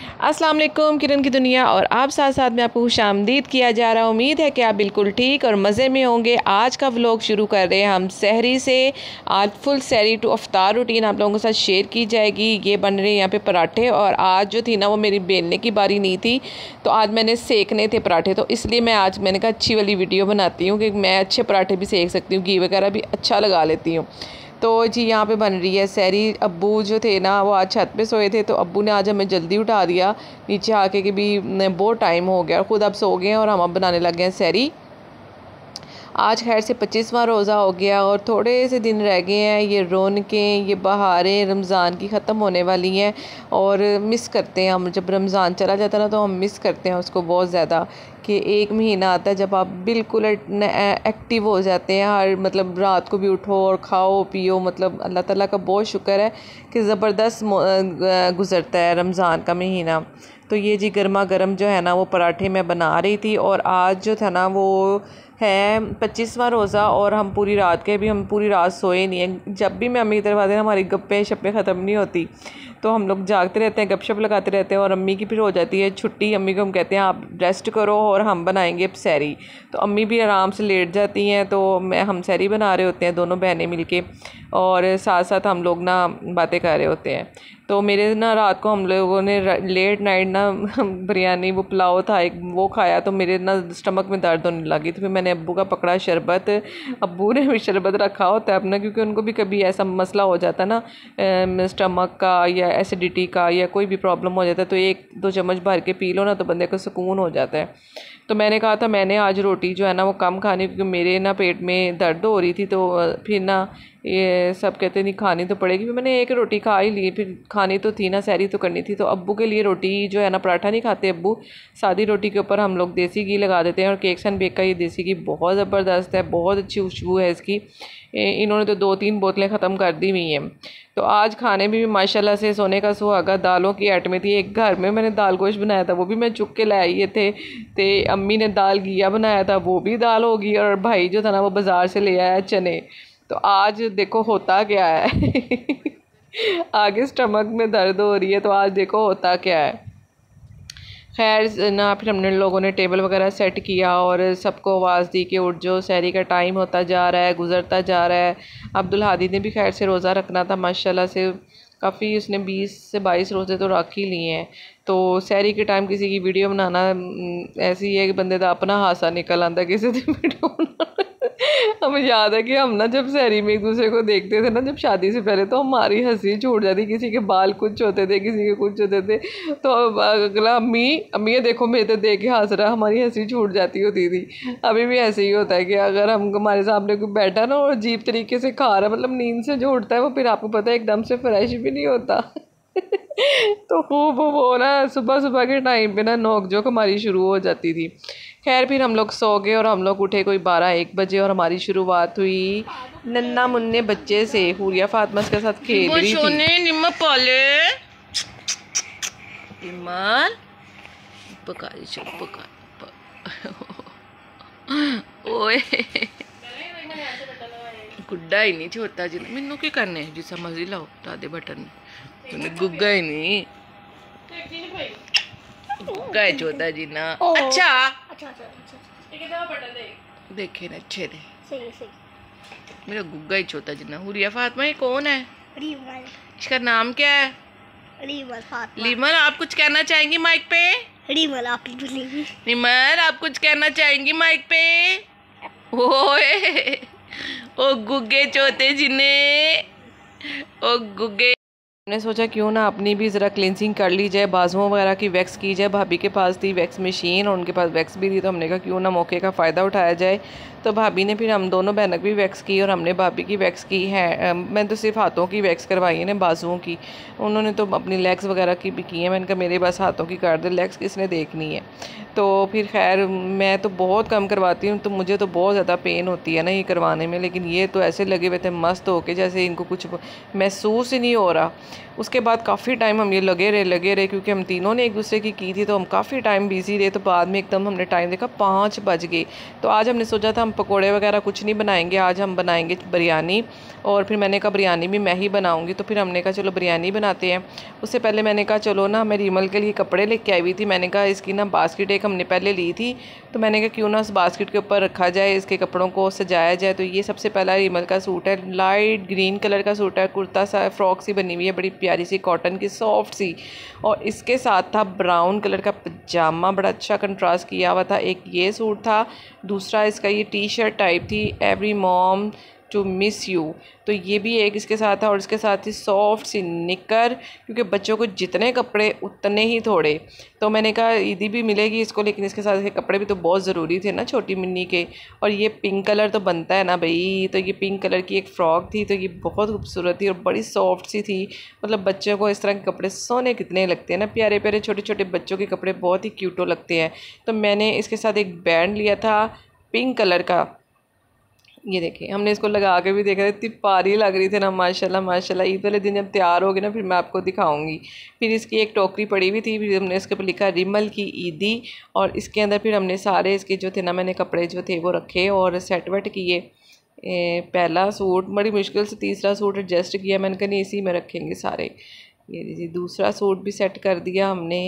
अस्सलाम वालेकुम, किरण की दुनिया और आप साथ साथ में आपको खुशामदीद किया जा रहा है। उम्मीद है कि आप बिल्कुल ठीक और मज़े में होंगे। आज का व्लॉग शुरू कर रहे हैं हम सहरी से। आज फुल सहरी टू अफ्तार रूटीन आप लोगों के साथ शेयर की जाएगी। ये बन रहे हैं यहाँ पे पराठे, और आज जो थी ना वो मेरी बेलने की बारी नहीं थी, तो आज मैंने सेकने थे पराठे, तो इसलिए मैंने कहा अच्छी वाली वीडियो बनाती हूँ कि मैं अच्छे पराठे भी सेक सकती हूँ, घी वगैरह भी अच्छा लगा लेती हूँ। तो जी यहाँ पे बन रही है सहरी। अब्बू जो थे ना वो आज छत पे सोए थे, तो अब्बू ने आज हमें जल्दी उठा दिया नीचे आके कि भी बहुत टाइम हो गया, और ख़ुद अब सो गए हैं और हम अब बनाने लग गए हैं सहरी। आज खैर से 25वां रोज़ा हो गया और थोड़े से दिन रह गए हैं। ये रौनकें, ये बहारें रमज़ान की ख़त्म होने वाली हैं, और मिस करते हैं हम। जब रमज़ान चला जाता है ना तो हम मिस करते हैं उसको बहुत ज़्यादा, कि एक महीना आता है जब आप बिल्कुल एक्टिव हो जाते हैं। हर मतलब रात को भी उठो और खाओ पियो, मतलब अल्लाह ताला का बहुत शुक्र है कि ज़बरदस्त गुज़रता है रमज़ान का महीना। तो ये जी गर्मा गर्म जो है ना वो पराठे मैं बना रही थी, और आज जो था ना वो है 25वां रोज़ा, और हम पूरी रात सोए नहीं हैं। जब भी मैं अम्मी की तरफ आती है ना हमारी गप्पे शप्पे ख़त्म नहीं होती, तो हम लोग जागते रहते हैं, गपशप लगाते रहते हैं, और अम्मी की फिर हो जाती है छुट्टी। अम्मी को हम कहते हैं आप रेस्ट करो और हम बनाएंगे अब सहरी, तो अम्मी भी आराम से लेट जाती हैं। तो हम सहरी बना रहे होते हैं दोनों बहनें मिलके, और साथ साथ हम लोग ना बातें कर रहे होते हैं। तो मेरे ना रात को हम लोगों ने लेट नाइट ना बिरयानी, वो पुलाव था एक, वो खाया, तो मेरे ना स्टमक में दर्द होने लगी। तो फिर मैंने अब्बू का पकड़ा शरबत। अब्बू ने भी शरबत रखा होता है अपना, क्योंकि उनको भी कभी ऐसा मसला हो जाता है ना स्टमक का या एसिडिटी का या कोई भी प्रॉब्लम हो जाता है, तो 1-2 चम्मच भर के पी लो ना तो बंदे को सुकून हो जाता है। तो मैंने कहा था मैंने आज रोटी जो है ना वो कम खानी, क्योंकि मेरे ना पेट में दर्द हो रही थी। तो फिर ना ये सब कहते नहीं खानी तो पड़ेगी, फिर मैंने एक रोटी खा ही ली, फिर खानी तो थी ना, सहरी तो करनी थी। तो अब्बू के लिए रोटी जो है ना, पराठा नहीं खाते अब्बू, सादी रोटी के ऊपर हम लोग देसी घी लगा देते हैं। और केक्स एंड बेक का ये देसी घी बहुत ज़बरदस्त है, बहुत अच्छी खुशबू है इसकी। इन्होंने तो 2-3 बोतलें ख़त्म कर दी हुई हैं। तो आज खाने में भी माशाल्लाह से सोने का सुहागा दालों की ऐट में थी। एक घर में मैंने दाल गोश्त बनाया था, वो भी मैं चुक के लाए थे। तो अम्मी ने दाल घिया बनाया था, वो भी दाल होगी, और भाई जो था ना वो बाज़ार से ले आया चने। तो आज देखो होता क्या है आगे स्टमक में दर्द हो रही है, तो आज देखो होता क्या है। खैर ना, फिर हमने लोगों ने टेबल वगैरह सेट किया और सबको आवाज़ दी कि उठ जाओ, सहरी का टाइम होता जा रहा है, गुज़रता जा रहा है। अब्दुल हादी ने भी खैर से रोज़ा रखना था, माशाल्लाह से काफ़ी उसने 20 से 22 रोज़े तो रख ही लिए हैं। तो सहरी के टाइम किसी की वीडियो बनाना ऐसी है कि बंदे का अपना हासा निकल आता किसी की वीडियो बनाना हमें याद है कि हम ना जब सहरी में एक दूसरे को देखते थे ना, जब शादी से पहले, तो हमारी हंसी छूट जाती। किसी के बाल कुछ होते थे, किसी के कुछ होते थे, तो अगला अम्मी देखो मैं तो देख के हंस रहा, हमारी हंसी छूट जाती होती थी। अभी भी ऐसे ही होता है कि अगर हमारे सामने कोई बैठा ना और अजीब तरीके से खा रहा है, मतलब नींद से जो उठता है वो फिर आपको पता है एकदम से फ्रेश भी नहीं होता तो खूब वो ना सुबह सुबह के टाइम पे ना नोक झोंक हमारी शुरू हो जाती थी। खैर फिर हम लोग सो गए और हम लोग उठे कोई 12-1 बजे, और हमारी शुरुआत हुई नन्ना मुन्ने बच्चे से। हुरिया फातिमा के साथ खेल रही थी। ओए गुड्डा ही नहीं छोटा जी, मैनू की करने जिस मर्जी लाओ दादे बटन, गुग्गा ही नहीं, गुग्गा है छोटा जी ना। अच्छा देखे ना, अच्छे थे, मेरा गुग्गा ही छोटा जी ना। हुरिया फातिमा ये कौन है? इसका नाम क्या है? लीमर। आप कुछ कहना चाहेंगी माइक पे? लीमर आप कुछ कहना चाहेंगी माइक पे? ओए ओ गुग्गे चोते जिने, ओ गुग्गे। मैंने सोचा क्यों ना अपनी भी ज़रा क्लिनजिंग कर ली जाए, बाजुओं वगैरह की वैक्स की जाए। भाभी के पास थी वैक्स मशीन और उनके पास वैक्स भी थी, तो हमने कहा क्यों ना मौके का फ़ायदा उठाया जाए। तो भाभी ने फिर हम दोनों बहनों की भी वैक्स की और हमने भाभी की वैक्स की है। मैं तो सिर्फ हाथों की वैक्स करवाई है ना, बाजुओं की। उन्होंने तो अपनी लेग्स वगैरह की भी की है। मैंने कहा मेरे बस हाथों की कर दे, लेग्स किसने देखनी है। तो फिर खैर मैं तो बहुत कम करवाती हूँ, तो मुझे तो बहुत ज़्यादा पेन होती है ना ये करवाने में, लेकिन ये तो ऐसे लगे हुए थे मस्त होके जैसे इनको कुछ महसूस ही नहीं हो रहा। उसके बाद काफ़ी टाइम हम ये लगे रहे क्योंकि हम तीनों ने एक दूसरे की थी, तो हम काफ़ी टाइम बिज़ी रहे। तो बाद में एकदम हमने टाइम देखा 5 बज गए। तो आज हमने सोचा था हम पकोड़े वगैरह कुछ नहीं बनाएंगे, आज हम बनाएंगे बिरयानी। और फिर मैंने कहा बिरयानी भी मैं ही बनाऊंगी, तो फिर हमने कहा चलो बिरयानी बनाते हैं। उससे पहले मैंने कहा चलो ना, मैं रीमल के लिए कपड़े लेके आई हुई थी। मैंने कहा इसकी ना बास्केट एक हमने पहले ली थी, तो मैंने कहा क्यों ना उस बास्केट के ऊपर रखा जाए, इसके कपड़ों को सजाया जाए। तो ये सबसे पहला रीमल का सूट है, लाइट ग्रीन कलर का सूट है, कुर्ता सा फ्रॉक सी बनी हुई है, बड़ी प्यारी सी कॉटन की सॉफ्ट सी। और इसके साथ था ब्राउन कलर का पजामा, बड़ा अच्छा कंट्रास्ट किया हुआ था। एक ये सूट था, दूसरा इसका ये टी शर्ट टाइप थी, every mom to miss you, तो ये भी एक इसके साथ था। और इसके साथ ही सॉफ्ट सी निकर, क्योंकि बच्चों को जितने कपड़े उतने ही थोड़े। तो मैंने कहा ईदी भी मिलेगी इसको, लेकिन इसके साथ के कपड़े भी तो बहुत ज़रूरी थे ना छोटी मिन्नी के। और ये पिंक कलर तो बनता है ना भाई, तो ये पिंक कलर की एक फ़्रॉक थी, तो ये बहुत खूबसूरत थी और बड़ी सॉफ्ट सी थी। मतलब बच्चों को इस तरह के कपड़े सोने कितने लगते हैं ना, प्यारे प्यारे छोटे छोटे बच्चों के कपड़े बहुत ही क्यूटो लगते हैं। तो मैंने इसके साथ एक बैंड लिया था पिंक कलर का, ये देखिए हमने इसको लगा के भी देखा, इतनी प्यारी लग रही थी ना, माशाल्लाह माशाल्लाह। ईद वाले दिन जब तैयार होगी ना फिर मैं आपको दिखाऊंगी। फिर इसकी एक टोकरी पड़ी हुई थी, फिर हमने इसके ऊपर लिखा रिमल की ईदी, और इसके अंदर फिर हमने सारे इसके जो थे ना, मैंने कपड़े जो थे वो रखे और सेट वेट किए। पहला सूट बड़ी मुश्किल से तीसरा सूट एडजस्ट किया, मैंने कहा नहीं इसी में रखेंगे सारे। ये दीजिए दूसरा सूट भी सेट कर दिया हमने,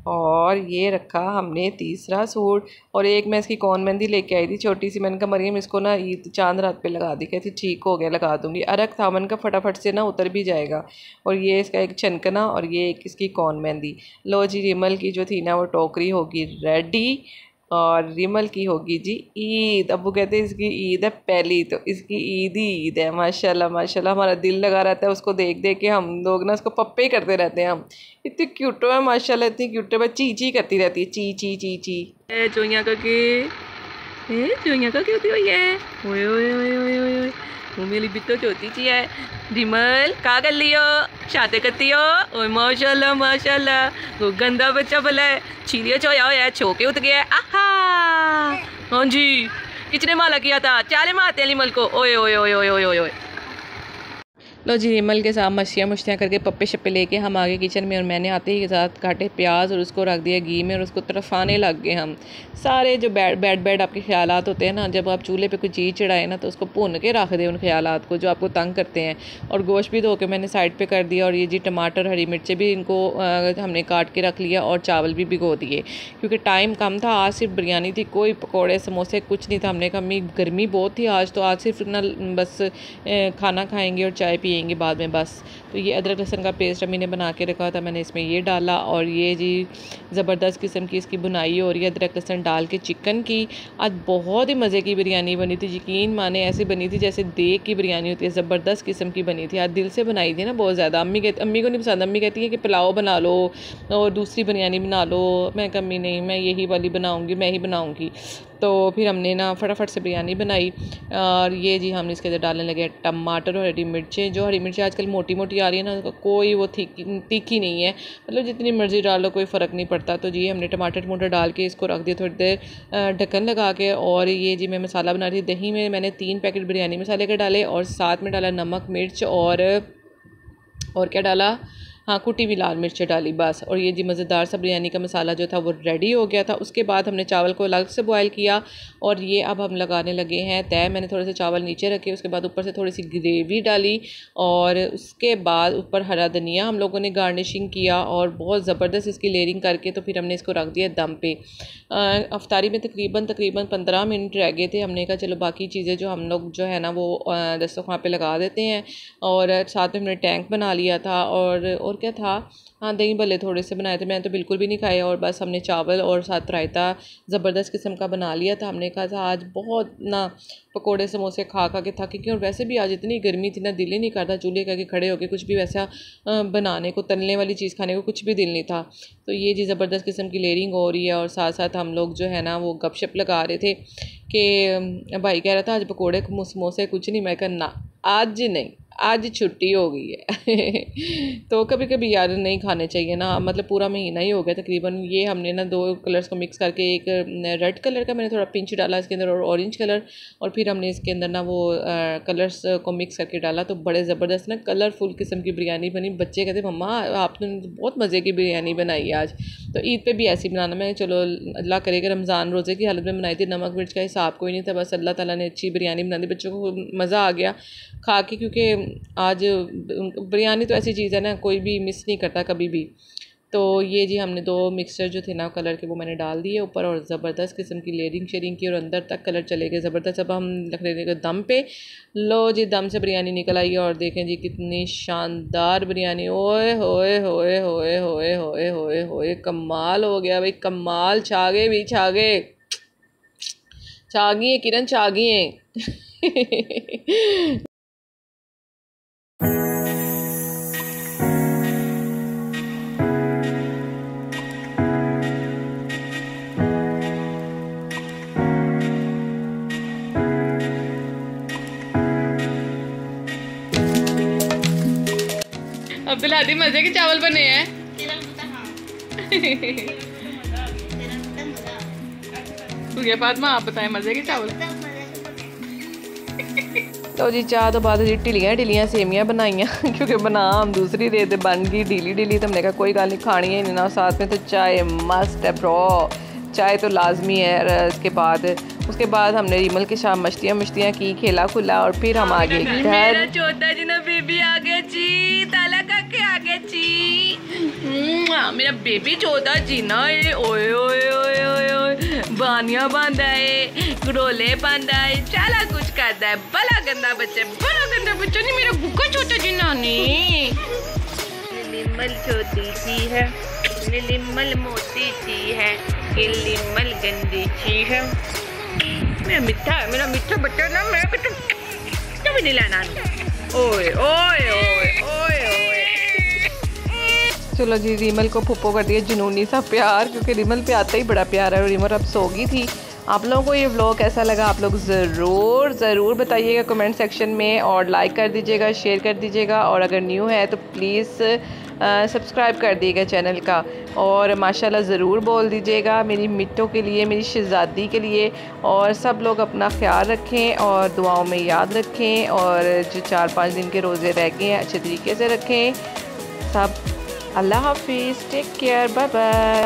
और ये रखा हमने तीसरा सूट। और एक मैं इसकी कौन मेहंदी लेके आई थी छोटी सी, मैंने कहा मरियम इसको ना ईद चांद रात पे लगा दी, कहती ठीक हो गया लगा दूंगी। अरक था, मैंने कहा फटाफट से ना उतर भी जाएगा। और ये इसका एक छनकना, और ये एक इसकी कौन मेहंदी। लो जी रिमल की जो थी ना वो टोकरी होगी रेडी, और रिमल की होगी जी ईद। अबू कहते हैं इसकी ईद है पहली, तो इसकी ईद ही ईद है। माशाल्लाह माशाल्लाह, हमारा दिल लगा रहता है उसको देख देख के, हम लोग ना उसको पप्पे करते रहते हैं। हम इतनी क्यूटो है माशाल्लाह, इतनी क्यूटो है, ची ची करती रहती है, ची ची ची ची। चोइया करके चोइया करके होती हुई है, ओए ओए ओए ओए ओए ओए, वो मेरी बिट्टो छोटी सी है। रिमल का कर लियो, शाते करती हो, ओए माशाल्लाह माशाल्लाह, वो गंदा बच्चा भला है, छीलिए चोया होया है, छोके उठ गया है। आहा हाँ जी, किसने माला किया था, चाले मारते रिमल को, ओए ओए ओए ओए ओए ओए। लो जी रिमल के साथ मछलियाँ करके पप्पे शप्पे लेके हम आगे किचन में, और मैंने आते ही के साथ काटे प्याज और उसको रख दिया घी में, और उसको तरफाने लग गए हम सारे। जो बैड आपके ख्यालात होते हैं ना, जब आप चूल्हे पे कोई चीज़ चढ़ाए ना तो उसको भुन के रख दें उन ख्यालात को जो आपको तंग करते हैं। और गोश्त भी धो के मैंने साइड पे कर दिया, और ये जी टमाटर हरी मिर्चें भी इनको हमने काट के रख लिया, और चावल भी भिगो दिए क्योंकि टाइम कम था। आज सिर्फ बिरयानी थी, कोई पकौड़े समोसे कुछ नहीं था। हमने कहा अम्मी गर्मी बहुत थी आज, तो आज सिर्फ ना बस खाना खाएँगे और चाय पियेंगे बाद में बस। तो ये अदरक लहसुन का पेस्ट अम्मी ने बना के रखा था, मैंने इसमें ये डाला, और ये जी ज़बरदस्त किस्म की इसकी बुनाई हो रही है अदरक लहसुन डाल के चिकन की। आज बहुत ही मज़े की बिरयानी बनी थी, यकीन माने ऐसी बनी थी जैसे देग की बिरयानी होती है, ज़बरदस्त किस्म की बनी थी। आज दिल से बनाई थी ना बहुत ज़्यादा। अम्मी को नहीं पसंद, अम्मी कहती है कि पुलाव बना लो और दूसरी बिरयानी बना लो। मैं कहा अम्मी नहीं, मैं यही वाली बनाऊँगी, मैं ही बनाऊँगी। तो फिर हमने ना फटाफट से बिरयानी बनाई, और ये जी हमने इसके अंदर डालने लगे टमाटर और हरी मिर्चें। जो हरी मिर्चें आजकल मोटी मोटी आ रही है ना, कोई वो तीखी नहीं है, मतलब जितनी मर्ज़ी डाल लो कोई फ़र्क नहीं पड़ता। तो जी हमने टमाटर डाल के इसको रख दिया थोड़ी देर ढक्कन लगा के। और ये जी मैं मसाला बना रही थी, दही में मैंने 3 पैकेट बिरयानी मसाले के डाले, और साथ में डाला नमक मिर्च, और क्या डाला, हाँ कुटी हुई लाल मिर्च डाली बस। और ये जी मज़ेदार सा बिरयानी का मसाला जो था वो रेडी हो गया था। उसके बाद हमने चावल को अलग से बॉयल किया, और ये अब हम लगाने लगे हैं तय। मैंने थोड़े से चावल नीचे रखे, उसके बाद ऊपर से थोड़ी सी ग्रेवी डाली, और उसके बाद ऊपर हरा धनिया हम लोगों ने गार्निशिंग किया, और बहुत ज़बरदस्त इसकी लेयरिंग करके तो फिर हमने इसको रख दिया दम पे। अफ्तारी में तकरीबन 15 मिनट रह गए थे। हमने कहा चलो बाकी चीज़ें जो हम लोग जो है ना वो दस्तरखान पे लगा देते हैं, और साथ में हमने टैंक बना लिया था, और क्या था, हाँ दही भल्ले थोड़े से बनाए थे, मैंने तो बिल्कुल भी नहीं खाए। और बस हमने चावल और साथ रायता ज़बरदस्त किस्म का बना लिया था। हमने कहा था आज बहुत ना पकोड़े समोसे खा के थक गए, और वैसे भी आज इतनी गर्मी थी ना, दिल ही नहीं करता चूल्हे का कि खड़े होकर कुछ भी वैसा बनाने को, तलने वाली चीज़ खाने को कुछ भी दिल नहीं था। तो ये जी ज़बरदस्त किस्म की लेयरिंग हो रही है, और साथ साथ हम लोग जो है ना वो गपशप लगा रहे थे कि भाई कह रहा था आज पकोड़े समोसे कुछ नहीं। मैं कहा ना आज नहीं, आज छुट्टी हो गई है। तो कभी कभी यार नहीं खाने चाहिए ना, मतलब पूरा महीना ही हो गया तकरीबन। ये हमने ना 2 कलर्स को मिक्स करके, एक रेड कलर का मैंने थोड़ा पिंच डाला इसके अंदर और ऑरेंज कलर, और फिर हमने इसके अंदर ना वो कलर्स को मिक्स करके डाला, तो बड़े ज़बरदस्त ना कलरफुल किस्म की बिरयानी बनी। बच्चे कहते मम्मा आपने बहुत मज़े की बिरयानी बनाई आज। तो ईद पे भी ऐसी बनाना, मैं चलो अल्लाह करेगा रमज़ान रोज़े की हालत में बनाई थी, नमक मिर्च का हिसाब कोई नहीं था, बस अल्लाह ताला ने अच्छी बिरयानी बना दी, बच्चों को मज़ा आ गया खा के, क्योंकि आज बिरयानी तो ऐसी चीज़ है ना कोई भी मिस नहीं करता कभी भी। तो ये जी हमने 2 मिक्सचर जो थे ना कलर के वो मैंने डाल दिए ऊपर, और ज़बरदस्त किस्म की लेयरिंग शेयरिंग की, और अंदर तक कलर चले गए ज़बरदस्त। अब हम रख देंगे दम पे। लो जी दम से बिरयानी निकल आई है, और देखें जी कितनी शानदार बिरयानी। ओए होए होए होए होए होए होए होए, कमाल हो गया भाई, कमाल। छा गए भी, छा गए, छा गई है किरण, छा गई है। अब्दुल हादी मजे के चावल बने हैं। फातिमा आप बताएं मजे के चावल। तो जी चाह तो बाद जी ढिलियां सेमियां बनाइयाँ क्योंकि बना हम दूसरी दे दे बन गई ढीली। तो हमने कहा कोई गल नहीं, खानी है ना, साथ में तो चाय मस्त है ब्रो, चाय तो लाजमी है। उसके बाद हमने रीमल के साथ मस्तियाँ की, खेला खुला, और फिर हम आ गए घर। मेरा छोटा जी ना बेबी आ गया जी, ताला काके आ गया जी। मेरा बेबी छोटा जी ना, ओए ओए ओए ओए ओए, बानियां बांधा है, गडोले बांधा है, सारा कुछ करता है। बड़ा गंदा बच्चा नहीं मेरा गुक्का छोटा जी नानी। लिमल छोटी सी है, लिमल मोटी सी है, लिमल गंदी सी है। मेरा मिठा बच्चा ना, मैं कभी नहीं लाना। ओए ओए ओए ओए ओए। चलो जी रीमल को फुप्पो कर दिया जुनूनी सा प्यार, क्योंकि रीमल पे आता ही बड़ा प्यार है, और रीमल अब सो गई थी। आप लोगों को ये व्लॉग कैसा लगा आप लोग ज़रूर बताइएगा कमेंट सेक्शन में, और लाइक कर दीजिएगा, शेयर कर दीजिएगा, और अगर न्यू है तो प्लीज़ सब्सक्राइब कर दिएगा चैनल का, और माशाल्लाह ज़रूर बोल दीजिएगा मेरी मिट्टों के लिए, मेरी शहज़ादी के लिए। और सब लोग अपना ख्याल रखें और दुआओं में याद रखें, और जो 4-5 दिन के रोज़े रह गए हैं अच्छे तरीके से रखें सब। अल्लाह हाफिज़, टेक केयर, बाय बाय।